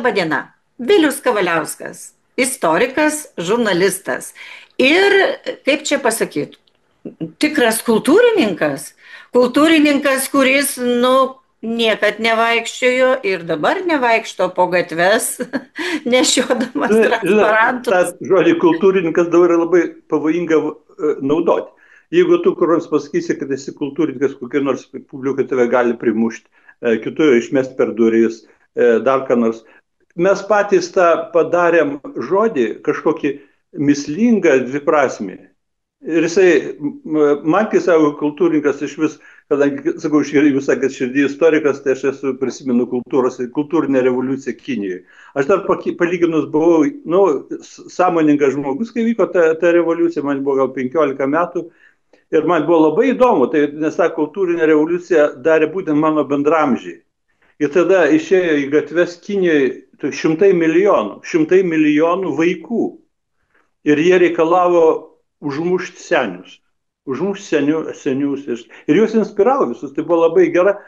Labadiena. Vilius Kavaliauskas, istorikas, žurnalistas. Ir, kaip čia pasakyti, tikras kultūrininkas. Kultūrininkas, kuris, niekad nevaikščiojo ir dabar nevaikšto po gatves, nešiodamas transparantus. Tas žodį kultūrininkas dabar yra labai pavojinga naudoti. Jeigu tu kur nors pasakysi, kad esi kultūrininkas, kokia nors publika tave gali primušti, kitų išmest per duris, dar ką nors. Mes patys tą padarėm žodį kažkokį mislingą dviprasmį. Ir jisai, man kai savo kultūrininkas iš vis, kadangi, sakau, jūs sakėt širdį istorikas, tai aš prisimenu kultūrinę revoliuciją Kinijoje. Aš dar palyginus buvau, sąmoningas žmogus, kai vyko ta revoliucija, man buvo gal 15 metų. Ir man buvo labai įdomu, nes tą kultūrinę revoliuciją darė būtent mano bendramžiai. Ir tada išėjo į gatves Kinijoje šimtai milijonų vaikų. Ir jie reikalavo užmušti senius. Užmušti senius. Ir juos inspiravo visus. Tai buvo labai gera.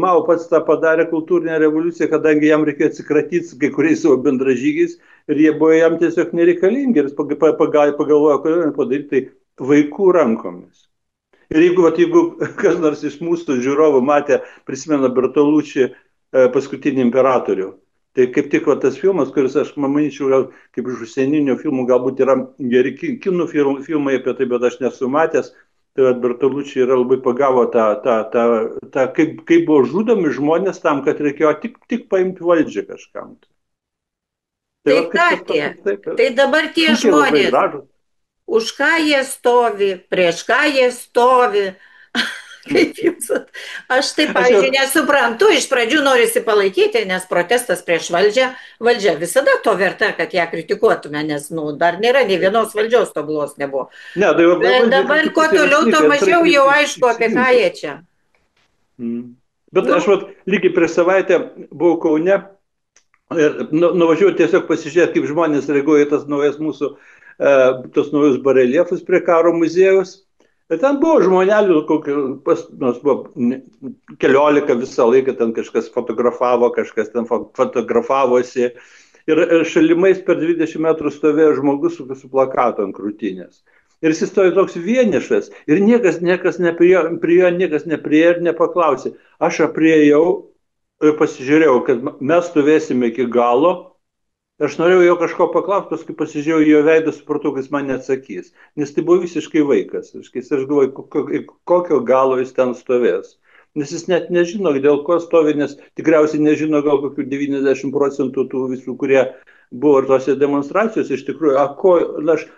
Mao pats tą padarė kultūrinę revoliuciją, kadangi jam reikėjo atsikratyti kai kuriais savo bendražygiais. Ir jie buvo jam tiesiog nereikalingi. Ir jis pagalvojo, kodėl nepadaryti tai vaikų rankomis. Ir jeigu kas nors iš mūsų žiūrovų prisimena Bertolucci Paskutinį imperatorių, tai kaip tik tas filmas, kuris aš manyčiau, gal kaip iš užsieninių filmų galbūt yra geri kinų filmai apie tai, bet aš nesu matęs, tai Bertolucci yra labai pagavo kaip buvo žudomi žmonės tam, kad reikėjo tik paimti valdžią kažkam. Tai dabar tie žmonės. Už ką jie stovi, prieš ką jie stovi. Kaip jums? Aš taip, pavyzdžiui, nesuprantu, iš pradžių norisi palaikyti, nes protestas prieš valdžia visada to verta, kad ją kritikuotume, nes dar nėra nei vienos valdžios tobulos nebuvo. Bet dabar kuo toliau, to mažiau jau aišku, apie ką jie čia. Bet aš lygiai prieš savaitę buvau Kaune ir nuvažiuoju tiesiog pasižiūrėti, kaip žmonės reaguoja į tas naujas mūsų tos naujus bareliefus prie karo muziejaus. Ir ten buvo žmonelių, nors buvo 14 visą laiką, ten kažkas fotografavo, kažkas ten fotografavosi. Ir šalimais per 20 metrų stovėjo žmogus su plakatu ant krūtinės. Ir jis stovėjo toks vienišas. Ir niekas nepriėjo ir nepaklausė. Aš priėjau ir pasižiūrėjau, kad mes stovėsime iki galo. Aš norėjau jo kažko paklausti, paskui pasižiūrėjau jo veidą, supratau, kad jis man neatsakys. Nes tai buvo visiškai vaikas. Aš galvoju, kokio galo jis ten stovės. Nes jis net nežino, dėl ko stovi, nes tikriausiai nežino gal kokių 90% tų visų, kurie buvo ir tose demonstracijose. Iš tikrųjų, aš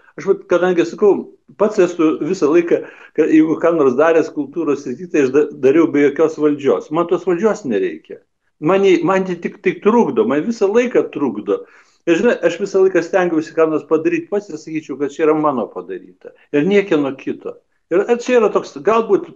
kadangi sakau, pats esu visą laiką, jeigu ką nors daręs kultūros srityje, tai aš dariau be jokios valdžios. Man tos valdžios nereikia. Man tik trukdo, man visą laiką trukdo. Ir žinai, aš visą laiką stengiausi ką nors padaryti pats ir sakyčiau, kad čia yra mano padaryta. Ir niekieno kito. Ir čia yra toks, galbūt,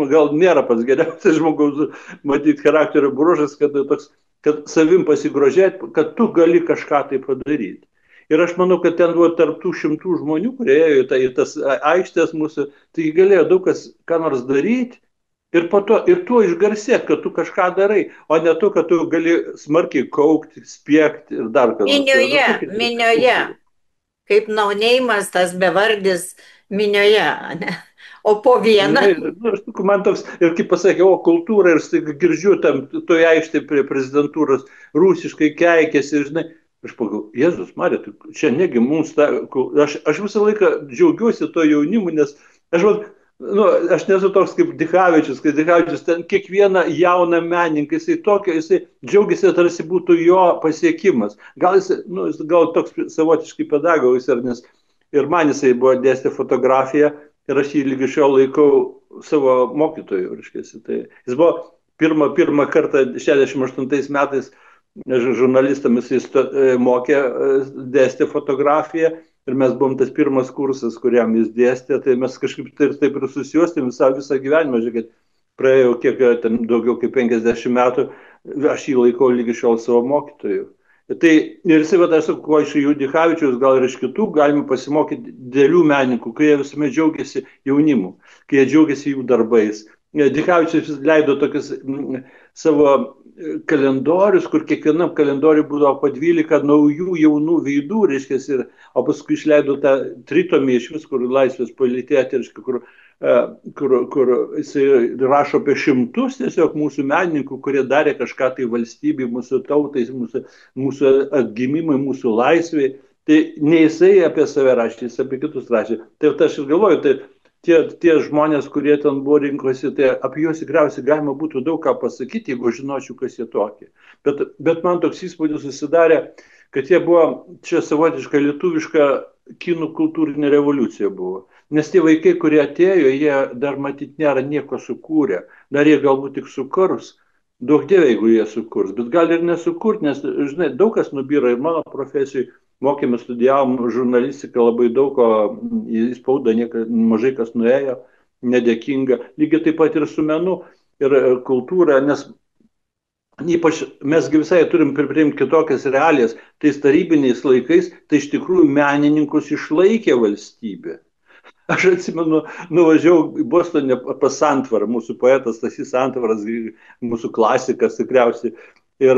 gal nėra pats geriausias žmogaus matyti charakterio bruožas, kad savim pasigrožėti, kad tu gali kažką tai padaryti. Ir aš manau, kad ten buvo tarp tų šimtų žmonių, kurie ėjo į tas aikštės mūsų, tai galėjo daug kas ką nors daryti. Ir tuo išgarsėt, kad tu kažką darai, o ne tu, kad tu gali smarkiai kaukti, spiegti ir dar ką. Minioje. Kaip nauneimas tas bevardis minioje, ne? O po vieną. Man toks, ir kaip pasakė, kultūra, ir staiga girdžiu tam toje aikštėje prie prezidentūros rusiškai keikėsi, žinai. Aš pagalvoju, Jėzus Marija, čia negi mums aš visą laiką džiaugiuosi to jaunimu, nes aš nesu toks kaip Dichavičius, kai Dichavičius ten kiekvieną jauną menininką, jisai džiaugiasi, tarsi būtų jo pasiekimas. Gal jis toks savotiškai pedagogas, nes ir man jisai buvo dėstė fotografiją ir aš jį lygi šiol laikau savo mokytoju. Tai jis buvo pirmą kartą 68 metais žurnalistams jis mokė, dėstė fotografiją. Ir mes buvom tas pirmas kursas, kuriam jis dėstė, tai mes kažkaip taip ir susijuostėm visą gyvenimą. Žiūrėkit, praėjo daugiau kaip 50 metų, aš jį laikau lygi šiol savo mokytoju. Ir jisai, aš sakau, iš Dichavičiaus, gal ir iš kitų, galime pasimokyti didelių menininkų, kai jie visuomet džiaugiasi jaunimu, kai jie džiaugiasi jų darbais. Dichavičius leido tokius savo kalendorius, kur kiekvienam kalendoriui būdavo po 12 naujų jaunų veidų, reiškia, o paskui išleido tą tritomį iš vis, kur laisvės politėti, kur jisai rašo apie šimtus tiesiog mūsų menininkų, kurie darė kažką tai valstybei, mūsų tautai, mūsų atgimimai, mūsų laisvai. Tai ne jisai apie save rašė, jis apie kitus rašė. Tai aš ir galvoju, tai tie žmonės, kurie ten buvo rinkosi, tai apie juos tikriausiai galima būtų daug ką pasakyti, jeigu žinočiau, kas jie tokie. Bet man toks įspūdis susidarė, kad jie buvo čia savotiška lietuviška kinų kultūrinė revoliucija buvo. Nes tie vaikai, kurie atėjo, jie dar matyt nėra nieko sukūrę, dar jie galbūt tik sukurs. Daug dievė, jeigu jie sukurs, bet gal ir nesukurt, nes, žinai, daug kas nubyra ir mano profesijoj. Mokėme, studijavom žurnalistiką, labai daug ko į spaudą mažai kas nuėjo, nedėkinga. Lygiai taip pat ir su menu ir kultūra, nes ypač mesgi visai turim priimti kitokias realijas. Tais tarybiniais laikais, tai iš tikrųjų menininkus išlaikė valstybė. Aš atsimenu, nuvažiavau į Bostoną pas Santvarą, mūsų poetas Stasys Santvaras, mūsų klasikas tikriausiai. Ir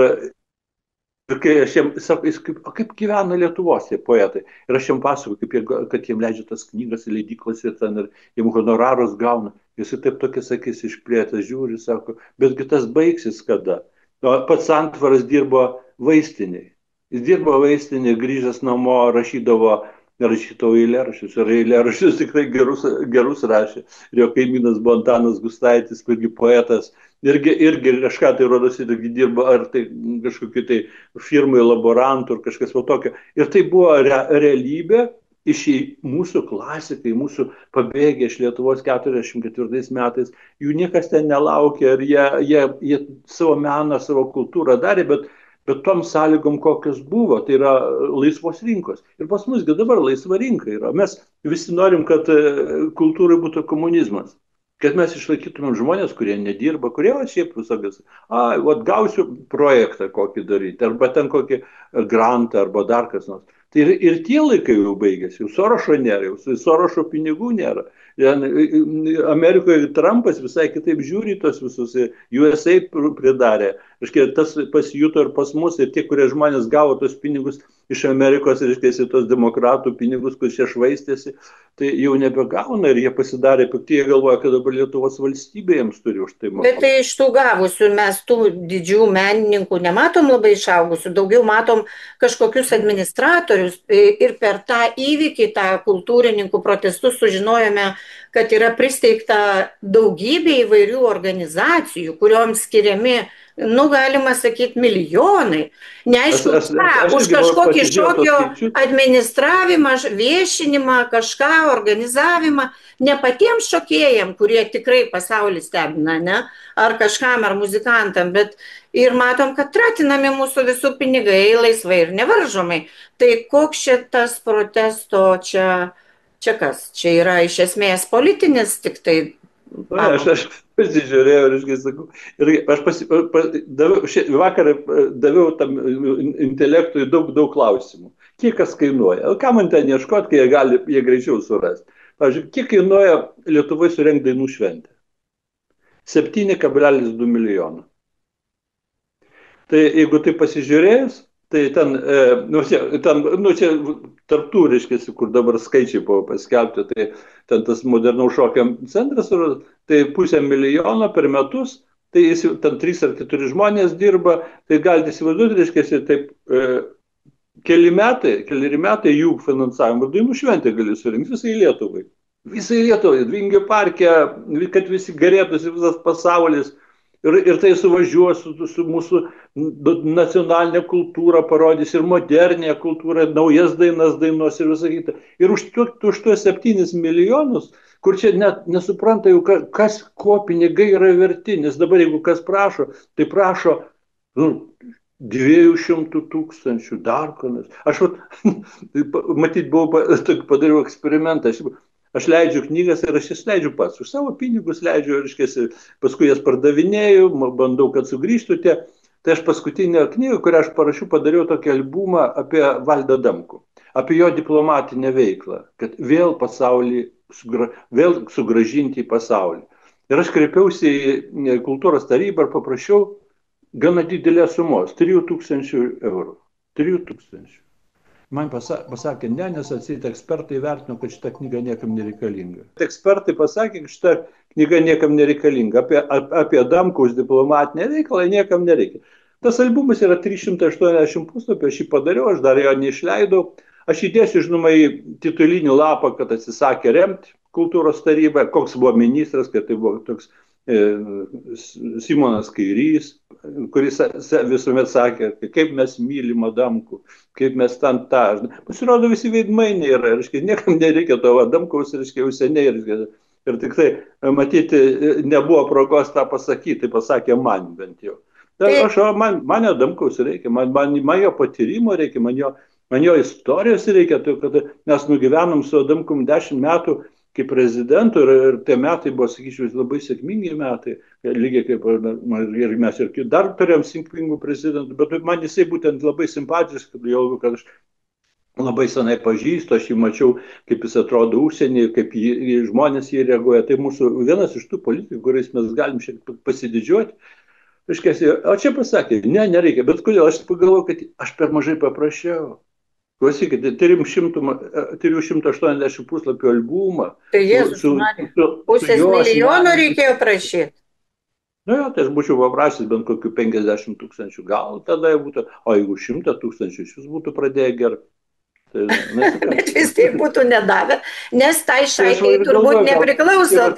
kai aš jiems sakau, kaip gyvena Lietuvos tie poetai. Ir aš jiems pasakoju, kad jiems leidžia tas knygas į leidyklas ir ten ir jiems honorarus gauna. Jis taip tokia sakys išplėtęs žiūri, sako, betgi tas baigsis kada. O pats Santvaras dirbo vaistiniai. Jis dirbo vaistinėje, grįžęs namo, rašydavo eilėraščius. Ir eilėraščius tikrai gerus rašė. Ir jo kaimynas buvo Antanas Gustaitis, irgi poetas. Irgi kažką tai rodosi, dirba ar tai kažkokiu tai firmai laborantų ar kažkas tokio. Ir tai buvo realybė iš mūsų klasikai, mūsų pabėgę iš Lietuvos 44 metais. Jų niekas ten nelaukė ir jie savo meną, savo kultūrą darė, bet tom sąlygom, kokios buvo, tai yra laisvos rinkos. Ir pas mus dabar laisva rinka yra. Mes visi norim, kad kultūrai būtų komunizmas. Kad mes išlaikytumėm žmonės, kurie nedirba, kurie šiaip visokius, gausiu projektą kokį daryti, arba ten kokį grantą, arba dar kas nors. Tai ir tie laikai jau baigėsi, jau Sorošo nėra, jau Sorošo pinigų nėra. Amerikoje Trumpas visai kitaip žiūri tos visus, USA pridarė. Tas pasijuto ir pas mus, ir tie, kurie žmonės gavo tos pinigus iš Amerikos, tos demokratų pinigus, kur čia švaistėsi, tai jau nebegauna ir jie pasidarė pikti, jie galvoja, kad dabar Lietuvos valstybė jiems turi už tai mokėti. Bet tai iš tų gavusių mes tų didžių menininkų nematom labai išaugusių, daugiau matom kažkokius administratorius ir per tą įvykį, tą kultūrininkų protestus sužinojome, kad yra pristeigta daugybė įvairių organizacijų, kurioms skiriami, galima sakyti, milijonai. Neaišku, už kažkokį šokio administravimą, viešinimą, kažką, organizavimą, ne patiems šokėjams, kurie tikrai pasaulį stebina, ne? Ar kažkam, ar muzikantam, bet ir matom, kad tratinami mūsų visų pinigai laisvai ir nevaržomai. Tai koks šitas protesto čia kas? Čia yra iš esmės politinis tik tai. Aš pasižiūrėjau ir sakau, ir aš vakar daviau tam intelektui daug klausimų. Kiek kas kainuoja? Ką man ten ieškoti, kai jie greičiau surasti? Pavyzdžiui, kiek kainuoja Lietuvoje surengti dainų šventę? 7,2 milijono. Tai jeigu tai pasižiūrėjus, tai ten čia tarptų, reiškia, kur dabar skaičiai buvo paskelbti, tai ten tas modernaus šokio centras, tai 500 000 per metus, tai ten 3 ar 4 žmonės dirba, tai galite įsivaizduoti, reiškia, taip keli metai jų finansavimo dainų šventę gali surinkti visai Lietuvai. Visai Lietuvai, Vingio parke, kad visi garėtųsi visas pasaulis. Ir tai suvažiuos su mūsų nacionalinė kultūra, parodys ir modernė kultūra, naujas dainas dainos ir visą kitą. Ir už tuos 7 milijonus, kur čia net nesupranta jau, ko pinigai yra verti, nes dabar jeigu kas prašo, tai prašo 200 000 dar konas. Aš matyt, padariau eksperimentą. Aš leidžiu knygas ir aš jas leidžiu pats. Už savo pinigus leidžiu, paskui jas pardavinėju, bandau, kad sugrįžtų tie. Tai aš paskutinę knygą, kurią aš parašiau, padariau tokį albumą apie Valdą Adamkų, apie jo diplomatinę veiklą, kad vėl sugražinti į pasaulį. Ir aš kreipiausi į kultūros tarybą ir paprašiau gana didelės sumos, 3000 eurų. 3000. Man pasakė, ne, nes atseit ekspertai vertino, kad šita knyga niekam nereikalinga. Ekspertai pasakė, kad šita knyga niekam nereikalinga. Apie Adamkaus diplomatinę veiklą niekam nereikia. Tas albumas yra 380 puslapio, aš jį padariau, aš dar jo neišleidau. Aš įdėsiu, žinoma, į titulinį lapą, kad atsisakė remti kultūros tarybą, koks buvo ministras, kad tai buvo toks Simonas Kairys, kuris visuomet sakė, kaip mes mylim Adamkų, kaip mes ten tą. Pasirodo, visi veidmainiai yra, niekam nereikia to Adamkaus, jau seniai. Ir tik tai, matyti, nebuvo progos tą pasakyti, tai pasakė man bent jau. Man Adamkaus reikia, man jo patyrimo reikia, man jo istorijos reikia, tai, kad mes nugyvenom su Adamkum 10 metų kaip prezidentu ir tie metai buvo, sakyčiau, labai sėkmingi metai, lygiai kaip ir mes ir dar turėjom sėkmingų prezidentų, bet man jisai būtent labai simpatiškas, jau kad aš labai senai pažįstu, aš jį mačiau, kaip jis atrodo užsienyje, kaip žmonės jį reaguoja. Tai mūsų vienas iš tų politikų, kuriais mes galim šiek tiek pasididžiuoti. O čia pasakė, nereikia, bet kodėl aš pagalvoju, kad aš per mažai paprašiau. Klausykite, 380 puslapių albumą. Tai Jėzus, pusės milijono reikėjo prašyti. Nu jo, tai aš būčiau paprašęs bent kokių 50 000, gal tada būtų, o jeigu 100 000, šis būtų pradėję gerbti. Bet vis tiek būtų nedavę, nes tai šaikai turbūt nepriklauso.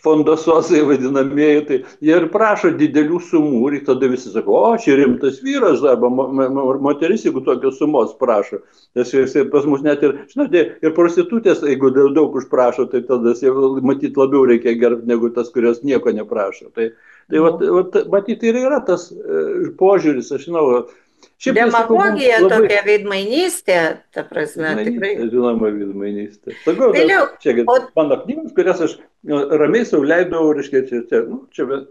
Fondasosai vadinamieji, tai jie ir prašo didelių sumų ir tada visi sako, o, čia rimtas vyras, arba moteris, jeigu tokios sumos prašo. Nes pas mus net ir, žinote, ir prostitutės, jeigu daug užprašo, tai tada matyti labiau reikia gerbti negu tas, kurios nieko neprašo. Tai matyti ir yra tas požiūris, aš žinau. Demagogija tokia veidmainystė, ta prasme, tikrai. Žinoma, veidmainystė. Sakau, čia mano knygos, kurias aš ramiai sau leidau, čia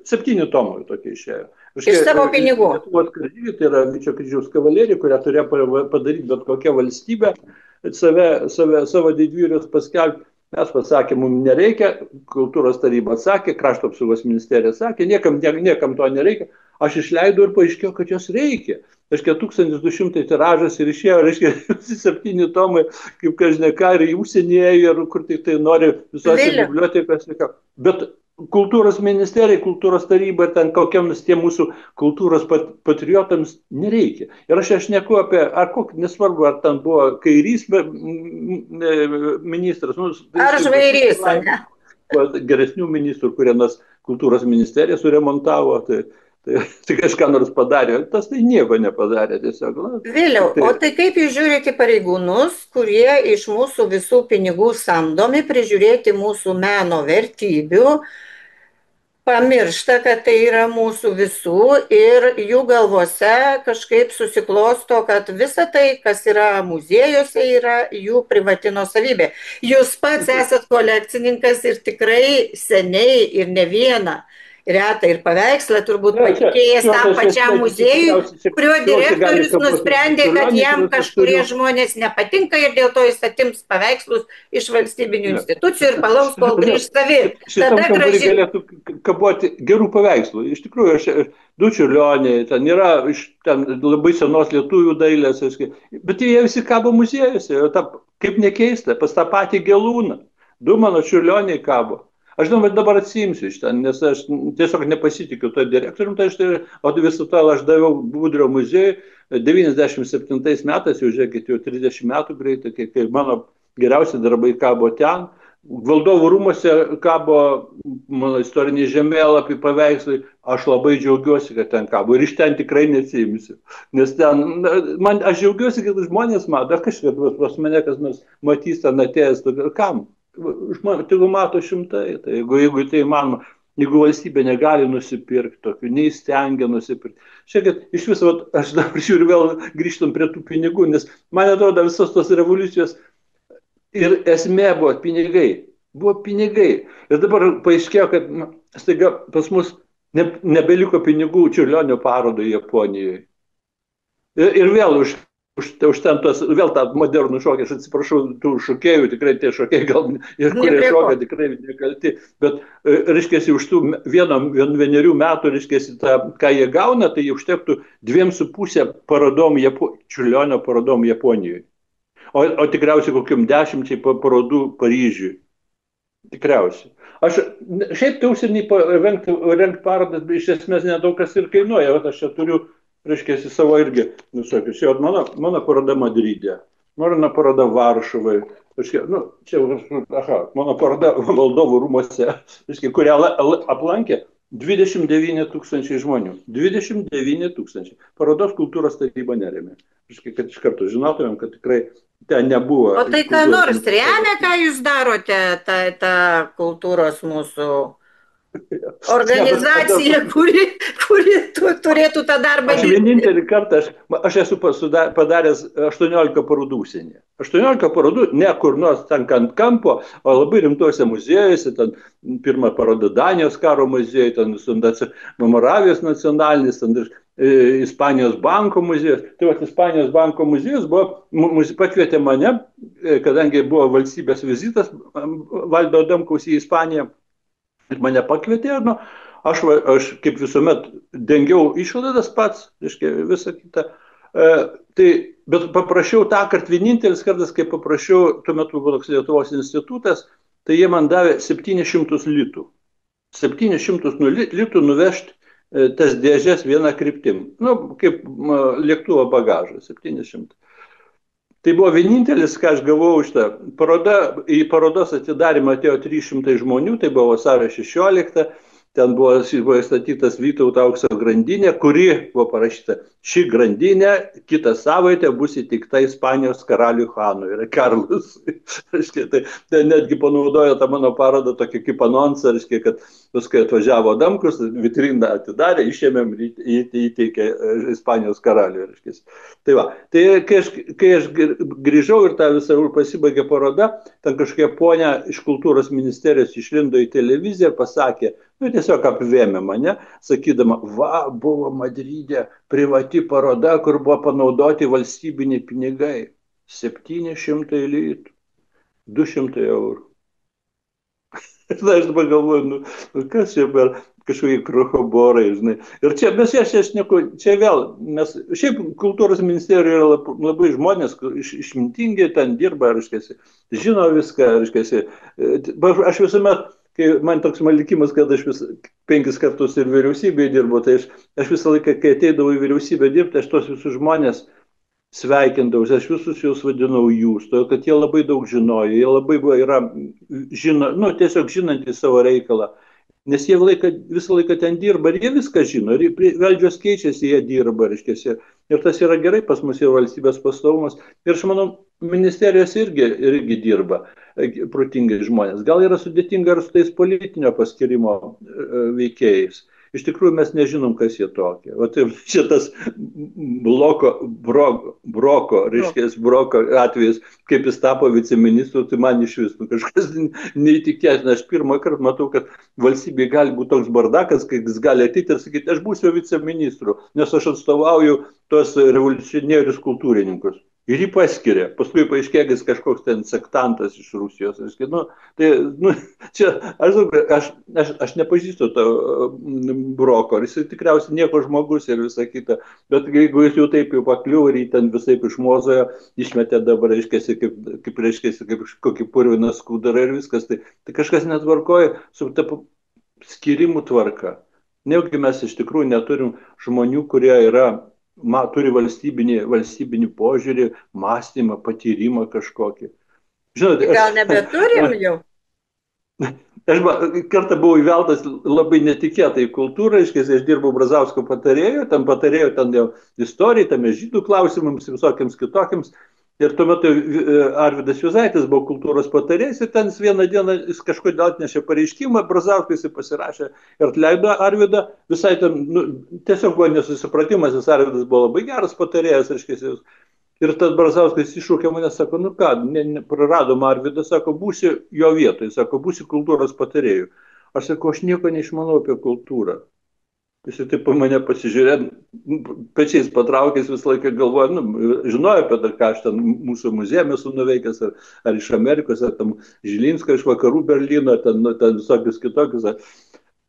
7 tomai tokie išėjo. Iš savo pinigų. Lietuvos kareiviai, tai yra Vyčio kryžiaus kavalerija, kurią turėjo padaryti bet kokia valstybė, savo didvyrius paskelbti. Mes pasakė, mums nereikia, kultūros taryba atsakė, krašto apsaugos ministerija atsakė, niekam to nereikia. Aš išleidau ir paaiškėjo, kad jos reikia. 1200 tiražas ir išėjo, 7 tomai, kaip kažinė ką, ir į užsienį ėjo, ir kur tik tai nori visose bibliotekose. Bet kultūros ministerijai, kultūros tarybai, ten kokiams tie mūsų kultūros patriotams nereikia. Ir aš neku apie, nesvarbu, ar ten buvo Kairys ministras. Ar Žvairys, ne? Geresnių ministrų, kurie nas kultūros ministeriją suremontavo, tai kažką nors padarė, tas tai nieko nepadarė tiesiog. Vėliau, o tai kaip jūs žiūrite pareigūnus, kurie iš mūsų visų pinigų samdomi prižiūrėti mūsų meno vertybių, pamiršta, kad tai yra mūsų visų ir jų galvose kažkaip susiklosto, kad visa tai, kas yra muziejuose, yra jų privati nuosavybė. Jūs pats esat kolekcininkas ir tikrai seniai ir ne vieną retą ir paveikslą turbūt patikėjęs tam pačiam muziejui, kurio direktorius nusprendė, kad jam kažkurie žmonės nepatinka ir dėl to jis atims paveikslus iš valstybinių institucijų ir palauks, kol grįž savi. Šitam kambarį galėtų kaboti gerų paveikslų. Iš tikrųjų, du Čiurlioniai, ten yra ten labai senos lietuvių dailės, bet jie visi kabo muziejuose, kaip nekeista, pas tą patį Gelūną. 2 mano Čiurlioniai kabo. Aš žinau, bet dabar atsiimsiu iš ten, nes aš tiesiog nepasitikiu to direktorium, o visą tą aš daviau Budrio muziejui 97 metais, jau žiūrėkit, jau 30 metų greitai, kai mano geriausi darbai kabo ten. Valdovų rūmuose kabo mano istoriniai žemėlapiai, paveikslai, aš labai džiaugiuosi, kad ten kabo ir iš ten tikrai neatsiimsiu. Nes ten, aš džiaugiuosi, kad žmonės mato, kažkaip pas mane kas nors matys ten atėjęs, kam? Tegu mato šimtai, tai jeigu tai įmanoma, jeigu valstybė negali nusipirkti tokių, neįstengia nusipirkti. Šiandien iš viso, aš dabar žiūriu vėl grįžtam prie tų pinigų, nes man atrodo visos tos revoliucijos ir esmė buvo pinigai. Buvo pinigai. Ir dabar paaiškėjo, kad staiga pas mus nebeliko pinigų Čiurlionio parodai Japonijoje. Ir vėl už už ten tos, vėl tą modernų šokį, aš atsiprašau, tų šokėjų, tikrai tie šokėjai gal ir Ne kurie prie ko. šoka tikrai nekalti, bet, reiškia, už tų vienerių metų, reiškia, ką jie gauna, tai užtektų 2,5 parodom, Čiurlionio parodom Japonijoje. O tikriausiai kokiam 10 parodų Paryžiui. Tikriausiai. Aš šiaip tai užsienį rengti parodas, iš esmės nedaug kas ir kainuoja, bet aš čia turiu, reiškia, savo irgi, nusakius, jau mano paroda Madride, mano paroda Varšuvai, reiškia, čia, mano paroda Valdovų rūmose, reiškia, kurią aplankė 29 000 žmonių. 29 000. Parodos kultūros taryba nerėmė. Reiškia, kad iš karto žinotumėm, kad tikrai ten nebuvo. O tai ką nors remia, ką jūs darote, ta kultūros mūsų organizacija, kuri turėtų tą darbą dirbti? Aš vienintelį kartą, aš esu padaręs 18 parodų užsienyje. 18 parodų, ne kur nors ten ant kampo, o labai rimtuose muziejuose, ten pirmą parodą Danijos karo muziejuje, ten Moravijos nacionalinis, ten Ispanijos banko muziejus. Tai vat Ispanijos banko muziejus pakvietė mane, kadangi buvo valstybės vizitas Valdo Adamkaus į Ispaniją, ir mane pakvietė, aš kaip visuomet dengiau išlaidas pats, reiškia, visą kitą. Bet paprašiau tą kartą, vienintelis kartas, kai paprašiau, tuo metu buvo toks Lietuvos institutas, tai jie man davė 700 litų. 700 litų nuvežti tas dėžės vieną kryptim. Kaip lėktuvo bagažas, 700. Tai buvo vienintelis, ką aš gavau už tą. Į parodos atidarymą atėjo 300 žmonių, tai buvo vasario 16. Ten buvo statytas Vytauto aukso grandinė, kuri buvo parašyta, ši grandinė kitą savaitę bus įteikta Ispanijos karaliui Chanui, yra Karlas. Tai netgi panaudojo tą mano parodą tokį kaip anonsą, kad paskui atvažiavo Adamkus, vitriną atidarė, išėmėm, įteikė Ispanijos karaliui. Tai va, kai aš grįžau ir tą visą pasibaigė paroda, ten kažkokia ponia iš kultūros ministerijos išlindo į televiziją ir pasakė, tiesiog apvėmė mane, sakydama, buvo Madride privati paroda, kur buvo panaudoti valstybiniai pinigai. 700 litų, 200 eurų. Aš dabar galvoju, kas čia per kažkokie kruchoborai, žinai. Ir čia, čia vėl, šiaip kultūros ministerijoje yra labai žmonės, išmintingi, ten dirba, žino viską, aš visuomet, kai man toks likimas, kad aš 5 kartus ir vyriausybėje dirbu, tai aš visą laiką, kai ateidavau į vyriausybę dirbti, aš tos visus žmonės sveikindavau, aš visus juos vadinau jūs, todėl kad jie labai daug žinojo, jie labai yra, tiesiog žinantys savo reikalą, nes jie visą laiką ten dirba ir jie viską žino, ir valdžios keičiasi, jie dirba, ir tas yra gerai, pas mus yra valstybės pastovumas, ir aš manau, ministerijos irgi dirba protingai žmonės. Gal yra sudėtinga ir su tais politinio paskirimo veikėjais. Iš tikrųjų mes nežinom, kas jie tokie. O tai šitas Broko atvejis, kaip jis tapo viceministru, tai man iš vis kažkas neįtikėtina. Aš pirmą kartą matau, kad valstybėje gali būti toks bardakas, kai jis gali ateiti ir sakyti, aš būsiu viceministru, nes aš atstovauju tos revoliucionierius kultūrininkus. Ir jį paskiria. Paskui paaiškėjo, kad jis kažkoks ten sektantas iš Rusijos. Čia aš nepažįstu to Broko. Jis tikriausiai nieko žmogus ir visa kita. Bet jeigu jis jau taip jau pakliuvo ir jį ten visaip išmozojo, išmetė dabar, kaip kokį purviną skūdarą ir viskas, tai kažkas netvarkoja su ta skirimų tvarka. Nejaugi mes iš tikrųjų neturim žmonių, kurie turi valstybinį požiūrį, mąstymą, patyrimą kažkokį. Žinote, gal nebeturim jau? Aš kartą buvau įveltas labai netikėtai kultūrai, aš dirbau Brazausko patarėjo, ten jau istorijai, tam žydų klausimams, visokiams kitokiams. Ir tuo metu Arvydas Juozaitis buvo kultūros patarėjas ir ten vieną dieną jis kažkodėl atnešė pareiškimą, Brazauskui jis pasirašė ir atleido Arvydą. Visai ten, tiesiog buvo nesusipratimas, jis Arvydas buvo labai geras patarėjas. Ir tas Brazauskas iššūkė mane, sako, praradom Arvydą, sako, būsi jo vietoj, sako, būsi kultūros patarėjų. Aš sakau, aš nieko neišmanau apie kultūrą. Jis taip po mane pasižiūrė, pečiais patraukęs visą laiką galvoja, žinojo apie tai, ką aš ten mūsų muziejumi esu nuveikęs, ar iš Amerikos, ar tam Žilinsko iš vakarų Berlyno, ten visokius kitokius.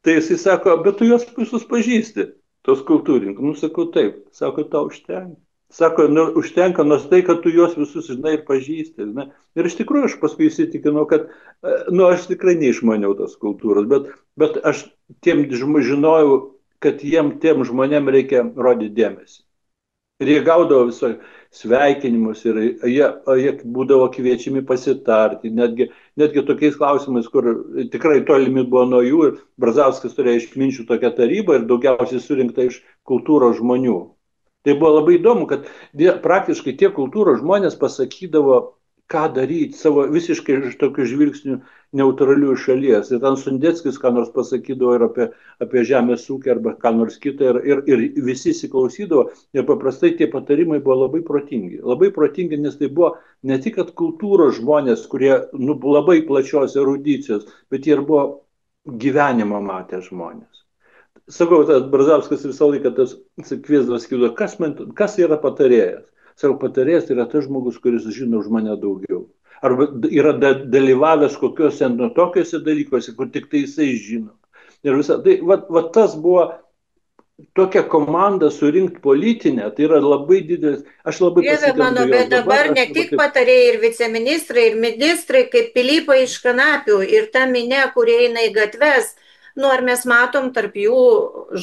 Tai jisai sako, bet tu juos visus pažįsti, tos kultūrininkus. Sakau, taip, sako, tau užtenka. Sako, užtenka, nors tai, kad tu juos visus žinai ir pažįsti. Ne? Ir iš tikrųjų aš paskui įsitikinau, kad, aš tikrai neišmaniau tos kultūros, bet aš tiem žinojau, kad tiem žmonėm reikia rodyti dėmesį. Ir jie gaudavo viso sveikinimus ir jie būdavo kviečiami pasitarti, netgi tokiais klausimais, kur tikrai tolimi buvo nuo jų, ir Brazauskas turėjo išminčių tokią tarybą ir daugiausiai surinkta iš kultūros žmonių. Tai buvo labai įdomu, kad praktiškai tie kultūros žmonės pasakydavo, ką daryti savo visiškai iš tokių žvilgsnių neutralių šalies. Ir ten Sondeckis ką nors pasakydavo ir apie žemės ūkį arba ką nors kitą ir visi įsiklausydavo. Ir paprastai tie patarimai buvo labai protingi. Labai protingi, nes tai buvo ne tik kultūros žmonės, kurie labai plačios erudicijos, bet jie ir buvo gyvenimą matę žmonės. Sakau, Brazauskas visą laiką kviesdavo, sakydavo, kas yra patarėjas? Savo patarėjas yra tas žmogus, kuris žino už mane daugiau. Arba yra dalyvavęs kokiuose tokiuose dalykuose, kur tik tai jisai žino. Ir visą. Tai va tas buvo tokia komanda surinkti politinę, tai yra labai didelis. Aš labai pasigendu jo. Bet dabar ne tik patarėjai ir viceministrai, ir ministrai, kaip Pilypai iš kanapių, ir ta minė, kurie eina į gatves. Ar mes matom tarp jų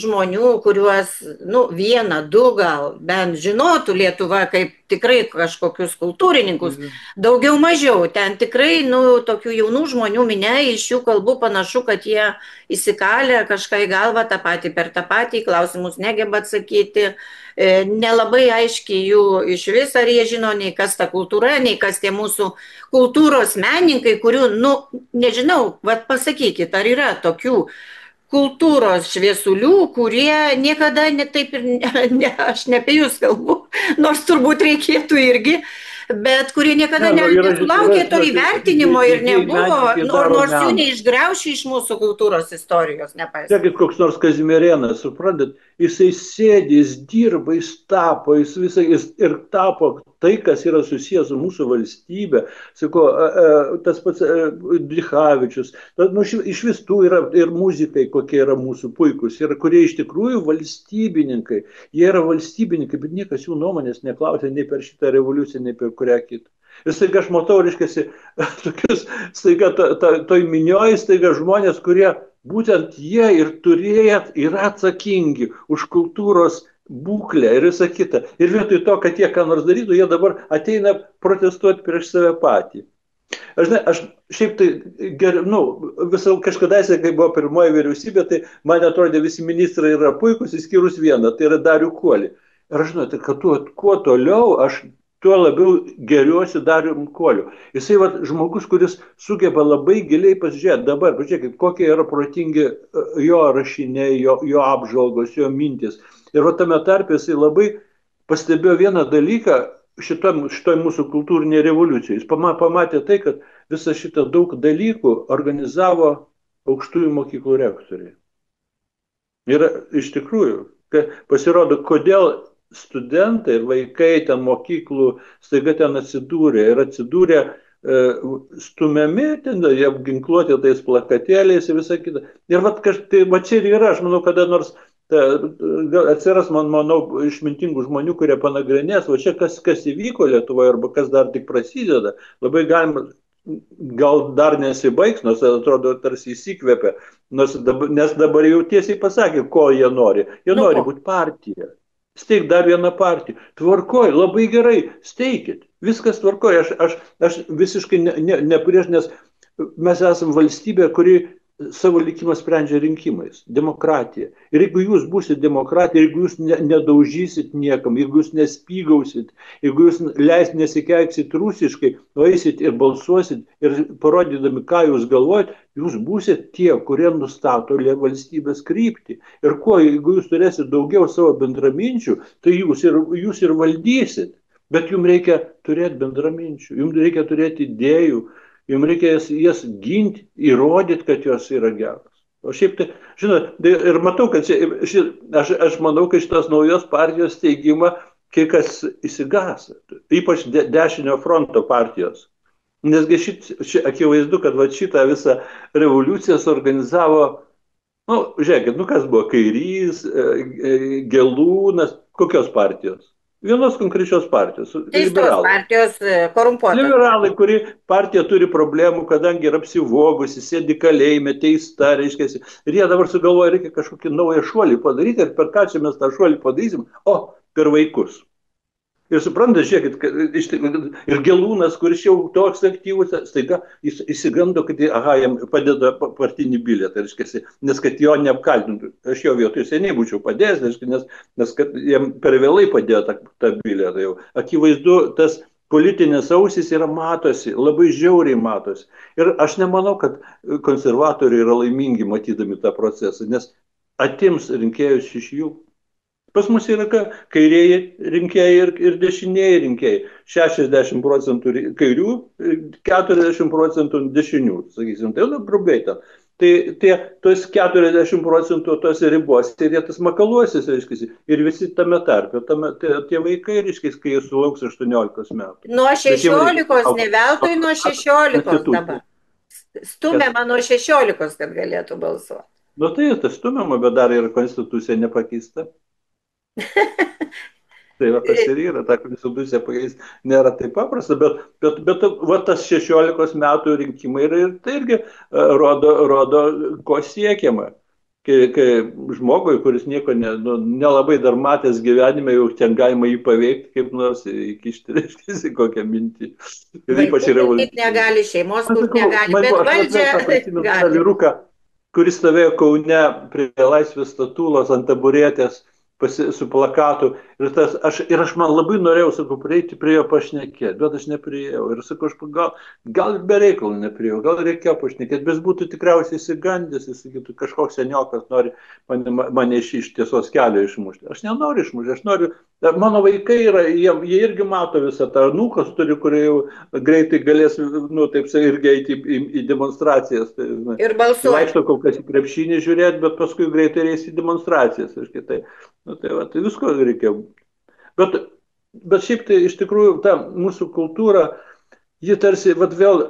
žmonių, kuriuos, vieną, du gal bent žinotų Lietuva kaip tikrai kažkokius kultūrininkus, daugiau mažiau. Ten tikrai, tokių jaunų žmonių minė, iš jų kalbų panašu, kad jie įsikalę kažką į galvą per tą patį, klausimus negeba atsakyti. Nelabai aiškiai jų iš vis, ar jie žino nei kas ta kultūra, nei kas tie mūsų kultūros menininkai, kurių, nežinau, pasakykit, ar yra tokių kultūros šviesulių, kurie niekada taip ir, aš ne apie jūs kalbu, nors turbūt reikėtų irgi, bet kurie niekada nesulaukė to įvertinimo ir nebuvo, nors jų neišgraušė iš mūsų kultūros istorijos, nepaisant. Sakykit, koks nors Kazimierėnas, suprantat, jisai sėdė, jis dirba, jis tapo, jis ir tapo tai, kas yra susijęs su mūsų valstybė. Sako, tas pats Dichavičius, iš vis tų yra ir muzikai, kokie yra mūsų puikus, ir kurie iš tikrųjų valstybininkai, jie yra valstybininkai, bet niekas jų nuomonės neklausė nei per šitą revoliuciją, nei per kurią kitą. Ir staiga aš matau, reiškiasi, tokius, staiga toj minioj, staiga žmonės, kurie būtent jie ir yra atsakingi už kultūros būklę ir visą kitą. Ir vietoj to, kad jie ką nors darytų, jie dabar ateina protestuoti prieš save patį. Aš šiaip tai, kažkadaise, kai buvo pirmoji vyriausybė, tai man atrodė visi ministrai yra puikus, išskyrus vieną, tai yra Darių Kuolį. Ir aš žinau, kad kuo toliau, aš tuo labiau geriuosi Darium Kuoliu. Jisai žmogus, kuris sugeba labai giliai pasižiūrėti. Dabar, pažiūrėkit, kokie yra protingi jo rašiniai, jo apžvalgos, jo mintis. Ir tame tarpe jisai labai pastebėjo vieną dalyką šitoj mūsų kultūrinėje revoliucijoje. Jis pamatė tai, kad visą šitą daug dalykų organizavo aukštųjų mokyklų rektoriai. Ir iš tikrųjų, pasirodo, kodėl studentai ir vaikai ten mokyklų staiga ten atsidūrė stumiami, jie apginkluoti tais plakatėliais ir visą kitą. Ir čia ir yra, aš manau, kada nors atsiras, manau, išmintingų žmonių, kurie panagrinės, čia kas įvyko Lietuvoje arba kas dar tik prasideda, labai galima, gal dar nesibaigs, nors atrodo tarsi įsikvėpia, nes dabar jau tiesiai pasakė, ko jie nori. Jie nori būti partija. Steik dar vieną partiją. Tvarkoj, labai gerai, steikit. Viskas tvarkoj. Aš visiškai ne prieš, nes mes esam valstybė, kuri savo likimą sprendžia rinkimais. Demokratija. Ir jeigu jūs būsit demokratija, jeigu jūs nedaužysit niekam, jeigu jūs nespygausit, jeigu jūs nesikeiksit rusiškai, eisit ir balsuosit ir parodydami, ką jūs galvojat, jūs būsit tie, kurie nustato valstybės kryptį. Ir jeigu jūs turėsit daugiau savo bendraminčių, tai jūs ir valdysit. Bet jums reikia turėti bendraminčių, jums reikia turėti idėjų, jums reikia jas ginti, įrodyti, kad jos yra geros. O šiaip tai, žinot, ir matau, kad aš manau, kad šitos naujos partijos steigimą kai kas įsigas, ypač dešinio fronto partijos. Nesgi akivaizdu, kad va šitą visą revoliuciją suorganizavo, nu, žiūrėkit, nu kas buvo, Kairys, Gelūnas, kokios partijos? Vienos konkrečios partijos. Teistos partijos korumpuotos. Liberalai, kuri partija turi problemų, kadangi yra apsivogusi, sėdi kalėjime, teista, reiškia. Ir jie dabar sugalvoja, reikia kažkokį naują šuolį padaryti. Ir per ką čia mes tą šuolį padarysim? O, per vaikus. Ir suprantate, žiūrėkit, ir Gelūnas, kuris jau toks aktyvus, staiga jis įsigando, kad jam padeda partinį bilietą, nes kad jo neapkaltintų. Aš jo vietoj seniai būčiau padėjęs, nes kad jam per vėlai padėjo tą bilietą jau. Akivaizdu, tas politinės ausys yra matosi, labai žiauriai matosi. Ir aš nemanau, kad konservatoriai yra laimingi matydami tą procesą, nes atims rinkėjus iš jų. Pas mus yra kairieji rinkėjai ir dešinieji rinkėjai. 60% kairių, 40% dešinių, sakysim. Tai jau grubiai ten. Tai tos 40% tos ribos, tai jie tas makaluosis, reiškia, ir visi tame tarpe, tie vaikai, reiškia, kai jie sulauks 18 metų. Nuo 16, ne veltui nuo 16 dabar. Stumiama nuo 16, kad galėtų balsuoti. Nu tai tas stumiama, bet dar ir konstitucija nepakeista. Tai va, tas ir yra, ta konstitucija pakeisti nėra taip paprasta, bet va, tas 16 metų rinkimai ir tai irgi rodo, ko siekiama. Kai žmogui, kuris nieko nelabai dar matęs gyvenime, jau ten galima jį paveikti, kaip nors įkišti, reiškia, kokią mintį. Ir ypač revoliucija. Negali, šeimos kur negali, bet valdžia. Kuris stovėjo Kaune prie Laisvės statulos ant taburetės, su plakatu. Ir aš man labai norėjau, sakau, prieiti prie jo pašnekėti, bet aš nepriejau. Ir sakau, gal be reikalų nepriejau, gal reikėjo pašnekėti, bet būtų tikriausiai įsigandęs, jis sakytų, kažkoks seniokas nori mane iš tiesos kelio išmušti. Aš nenoriu išmušti, aš noriu, mano vaikai yra, jie irgi mato visą tą anūkas turi, kurie jau greitai galės, nu, taip sakyti, irgi eiti į demonstracijas. Ir balsuoti. Vaikšto kol kas į krepšinį žiūrėti, bet paskui greitai reis į demonstracijas. Tai visko reikia. Bet šiaip tai iš tikrųjų ta mūsų kultūra, ji tarsi vėl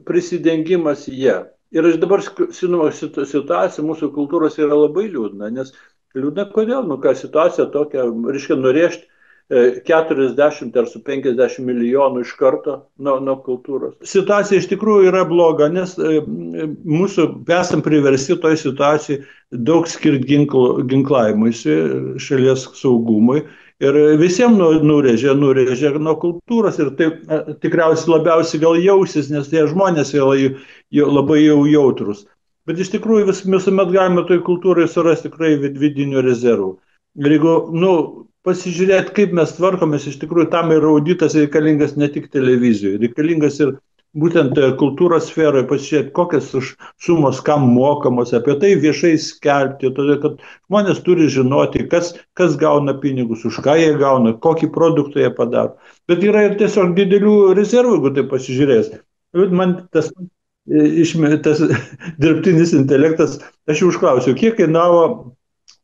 prisidengimas jie. Ir aš dabar situacija mūsų kultūros yra labai liūdna, nes liūdna kodėl? Nu ką, situacija tokia, reiškia, norėžti 40 ar su 50 milijonų iš karto nuo kultūros. Situacija iš tikrųjų yra bloga, nes mūsų esam priversti toj situacijai daug skirti ginklavimuisi šalies saugumui ir visiems nurėžė nuo kultūros ir tai tikriausiai labiausiai gal jausis, nes tie žmonės labai jau jautrus. Bet iš tikrųjų visuomet galime toj kultūrai surasti tikrai vidinių rezervų. Ir jeigu, pasižiūrėti, kaip mes tvarkomės, iš tikrųjų tam ir auditas reikalingas ne tik televizijoje, reikalingas ir būtent kultūros sferoje, pasižiūrėti, kokias sumos kam mokamos, apie tai viešai skelbti, todėl kad žmonės turi žinoti, kas gauna pinigus, už ką jie gauna, kokį produktą jie padaro. Bet yra ir tiesiog didelių rezervų, jeigu tai pasižiūrės. Man tas dirbtinis intelektas, aš jau užklausiau, kiek kainavo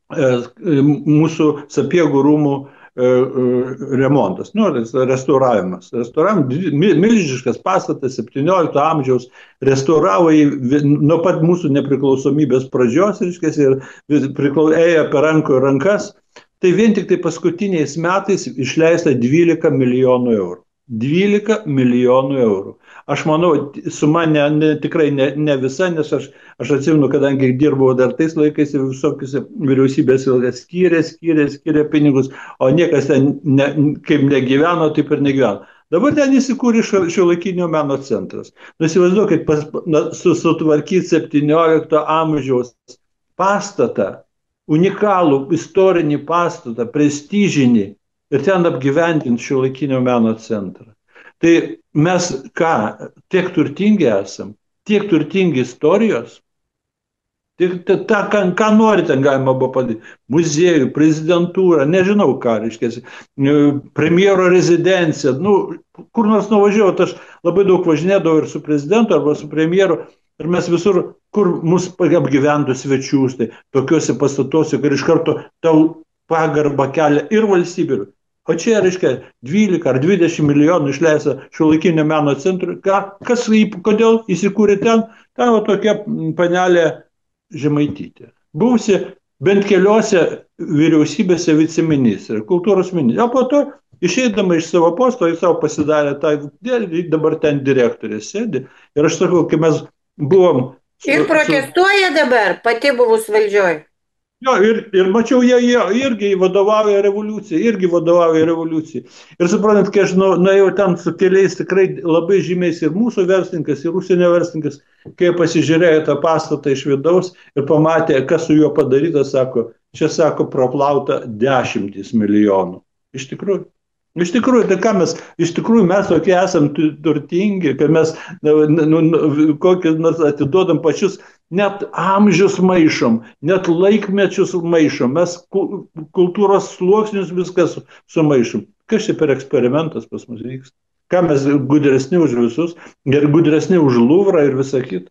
mūsų Sapiegų rūmų remontas, restauravimas. Milžiniškas pastatas 17 amžiaus, restauravo jį nuo pat mūsų nepriklausomybės pradžios, ir ėjo per rankas. Tai vien tik tai paskutiniais metais išleista 12 milijonų eurų. 12 milijonų eurų. Aš manau, suma tikrai ne visa, nes aš atsimenu, kadangi dirbau dar tais laikais visokius vyriausybės skyrė pinigus, o niekas ten kaip negyveno, taip ir negyveno. Dabar ten įsikūrė šiuolaikinio meno centras. Įsivaizduokit, sutvarkyti 17 amžiaus pastatą, unikalų istorinį pastatą, prestižinį, ir ten apgyvendinti šiuolaikinio meno centrą. Tai mes tiek turtingi esam, tiek turtingi istorijos, ką nori ten galima buvo padaryti. Muziejų, prezidentūrą, nežinau ką, reiškia, premjero rezidencija, kur nors nuvažiuoti, aš labai daug važinėdavau ir su prezidentu arba su premjeru, Ir mes visur, kur mus apgyventų svečius, tai tokiuose pastatuose, kur iš karto tau pagarbą kelia ir valstybė. O čia, reiškia, 12 ar 20 milijonų išleista šiuolaikinio meno centrui. Kodėl įsikūrė ten? Ten va tokia panelė Žemaitytė. Buvusi bent keliose vyriausybėse viceministrė, kultūros ministrė. O po to, išeidama iš savo posto, jis savo pasidarė tą, dabar ten direktorė sėdi. Ir aš sakau, kai mes buvom... Ir protestuoja dabar, pati buvus valdžioj. Jo, ir mačiau, jie irgi vadovauja revoliucijai. Ir suprantat, kai aš nuėjau ten su keliais tikrai labai žymiais ir mūsų verslininkas, ir užsienio verslininkas, kai pasižiūrėjo tą pastatą iš vidaus ir pamatė, kas su juo padaryta, sako, čia sako praplauta 10 milijonų. Iš tikrųjų, tai ką mes, mes tokie esam turtingi, kad mes kokį nors atiduodam pačius, net amžius maišom, net laikmečius maišom, mes kultūros sluoksnius viskas sumaišom. Kas čia per eksperimentas pas mus vyksta? Ką mes gudresni už visus, ir gudresni už Luvrą ir visą kitą.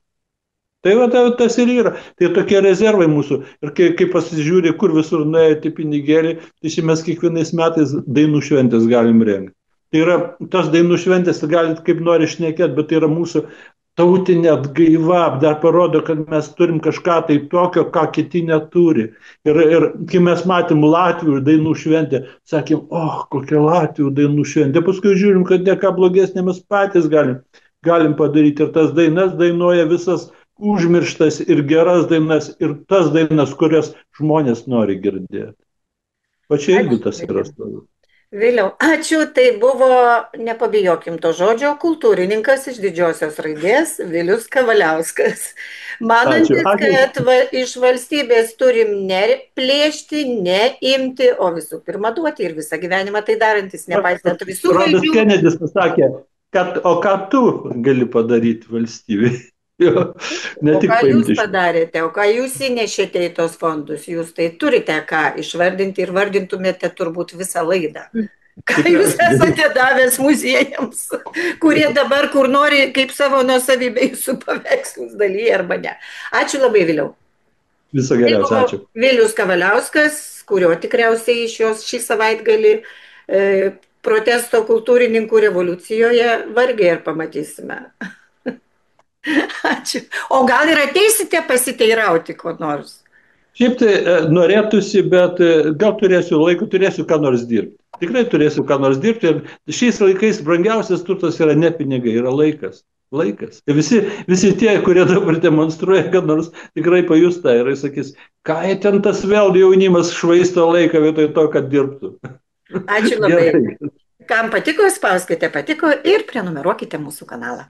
Tai va, tas ir yra. Tai tokie rezervai mūsų. Ir kai pasižiūrė, kur visur nuėjo tie pinigėliai, tai čia mes kiekvienais metais dainų šventės galim rengti. Tai yra, tas dainų šventės galit kaip nori šnekėti, bet tai yra mūsų tautinė atgaiva, dar parodo, kad mes turim kažką tai tokio, ką kiti neturi. Ir kai mes matėm Latvių dainų šventę, sakėm, kokia Latvių dainų šventė. Paskui žiūrim, kad ne ką blogesnė mes patys galim padaryti. Ir tas dainas dainuoja visas užmirštas ir geras dainas, ir tas dainas, kurias žmonės nori girdėti. O čia irgi tas yra svarbu. Viliau, ačiū, tai buvo, nepabijokim to žodžio, kultūrininkas iš didžiosios raidės Vilius Kavaliauskas. Manantis, kad iš valstybės turim ne plėšti, ne imti, o visų pirma duoti, ir visą gyvenimą tai darantis, nepaisant visų valdžių. Rodas Kenedis pasakė, o ką tu gali padaryti valstybei? O ką jūs padarėte, o ką jūs įnešėte į tos fondus, jūs tai turite ką išvardinti ir vardintumėte turbūt visą laidą. Ką jūs esate davęs muziejams, kurie dabar kur nori kaip savo nuosavybę jūsų paveikslus dalyje arba ne. Ačiū labai, Viliau. Viso geriausio, ačiū. Vilius Kavaliauskas, kurio tikriausiai iš jos šį savaitgalį protesto kultūrininkų revoliucijoje vargiai ir pamatysime. Ačiū. O gal ir ateisite pasiteirauti ko nors? Šiaip tai norėtųsi, bet gal turėsiu laiko, turėsiu ką nors dirbti. Tikrai turėsiu ką nors dirbti. Ir šiais laikais brangiausias turtas yra ne pinigai, yra laikas. Laikas. Ir visi tie, kurie dabar demonstruoja, kad nors tikrai pajus tą ir sakys, ką ten tas vėl jaunimas švaisto laiką vietoj to, kad dirbtų. Ačiū labai. Kam patiko, spauskite patiko ir prenumeruokite mūsų kanalą.